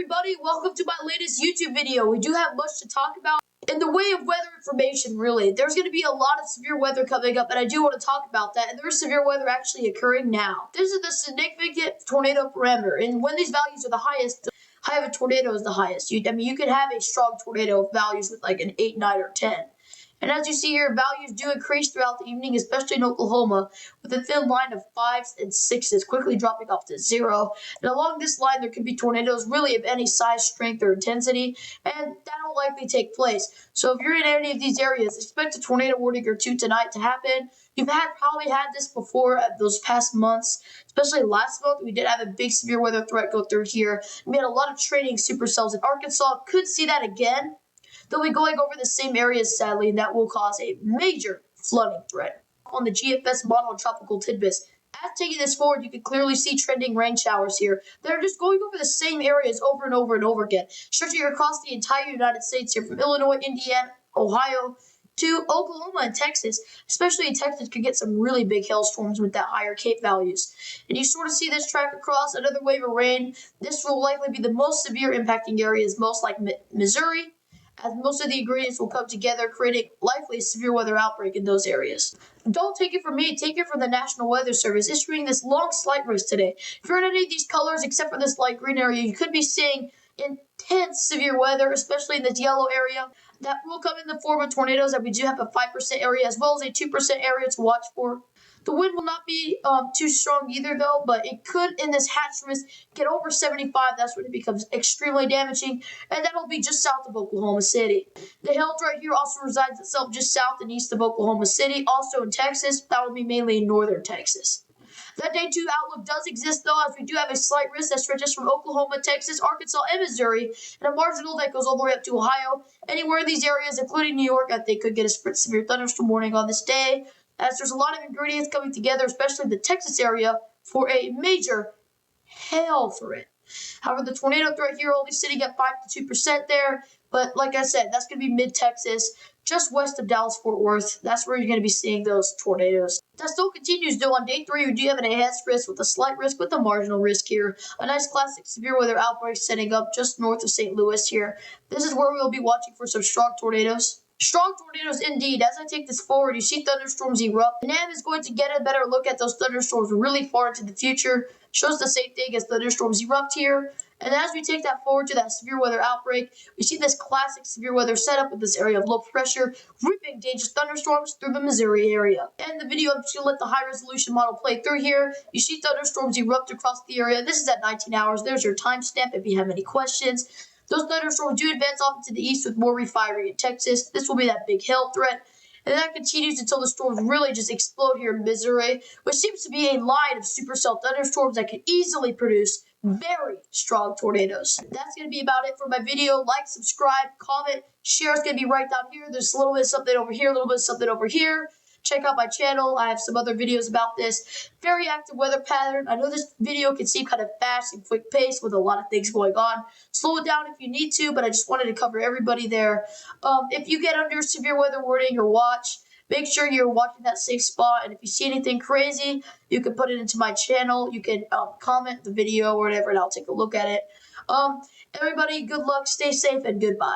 everybody, welcome to my latest YouTube video. We do have much to talk about in the way of weather information, really. There's going to be a lot of severe weather coming up, and I do want to talk about that, and there's severe weather actually occurring now. This is the significant tornado parameter, and when these values are the highest, the high of a tornado is the highest. You could have a strong tornado with values with like an 8, 9, or 10. And as you see here, values do increase throughout the evening, especially in Oklahoma, with a thin line of 5s and 6s quickly dropping off to 0. And along this line, there could be tornadoes really of any size, strength, or intensity, and that'll likely take place. So if you're in any of these areas, expect a tornado warning or two tonight to happen. You've probably had this before those past months, especially last month. We did have a big severe weather threat go through here. We had a lot of training supercells in Arkansas. Could see that again. They'll be going over the same areas, sadly, and that will cause a major flooding threat. On the GFS model of tropical tidbits, as taking this forward, you can clearly see trending rain showers here. They're just going over the same areas over and over and over again, stretching across the entire United States here, from Illinois, Indiana, Ohio, to Oklahoma and Texas. Especially in Texas, could get some really big hailstorms with that higher Cape values. And you sort of see this track across another wave of rain. This will likely be the most severe impacting areas, most like Missouri, as most of the ingredients will come together, creating likely a severe weather outbreak in those areas. Don't take it from me, take it from the National Weather Service issuing this long slight risk today. If you're in any of these colors, except for this light green area, you could be seeing intense severe weather, especially in this yellow area. That will come in the form of tornadoes, and we do have a 5% area as well as a 2% area to watch for. The wind will not be too strong either, though, but it could, in this hatch risk, get over 75. That's when it becomes extremely damaging, and that'll be just south of Oklahoma City. The hail right here also resides itself just south and east of Oklahoma City, also in Texas. That will be mainly in northern Texas. That day 2 outlook does exist, though, as we do have a slight risk that stretches from Oklahoma, Texas, Arkansas, and Missouri, and a marginal that goes all the way up to Ohio. Anywhere in these areas, including New York, they could get a severe thunderstorm warning on this day, as there's a lot of ingredients coming together, especially the Texas area, for a major hail threat. However, the tornado threat here only sitting at 5 to 2% there, but like I said, that's going to be mid-Texas, just west of Dallas-Fort Worth. That's where you're going to be seeing those tornadoes. That still continues, though. On day 3, we do have an enhanced risk with a slight risk with a marginal risk here. A nice classic severe weather outbreak setting up just north of St. Louis here. This is where we'll be watching for some strong tornadoes. Strong tornadoes indeed. As I take this forward, you see thunderstorms erupt. NAM is going to get a better look at those thunderstorms really far into the future. Shows the same thing as thunderstorms erupt here. And as we take that forward to that severe weather outbreak, we see this classic severe weather setup with this area of low pressure, ripping dangerous thunderstorms through the Missouri area. And the video, I'm just going to let the high resolution model play through here. You see thunderstorms erupt across the area. This is at 19 hours. There's your timestamp if you have any questions. Those thunderstorms do advance off into the east with more refiring in Texas. This will be that big hail threat. And that continues until the storms really just explode here in Missouri, which seems to be a line of supercell thunderstorms that could easily produce very strong tornadoes. That's going to be about it for my video. Like, subscribe, comment, share. It's going to be right down here. There's a little bit of something over here, a little bit of something over here. Check out my channel. I have some other videos about this. Very active weather pattern. I know this video can seem kind of fast and quick paced with a lot of things going on. Slow it down if you need to, but I just wanted to cover everybody there. If you get under severe weather warning or watch, make sure you're watching that safe spot. And if you see anything crazy, you can put it into my channel. You can comment the video or whatever, and I'll take a look at it. Everybody, good luck, stay safe, and goodbye.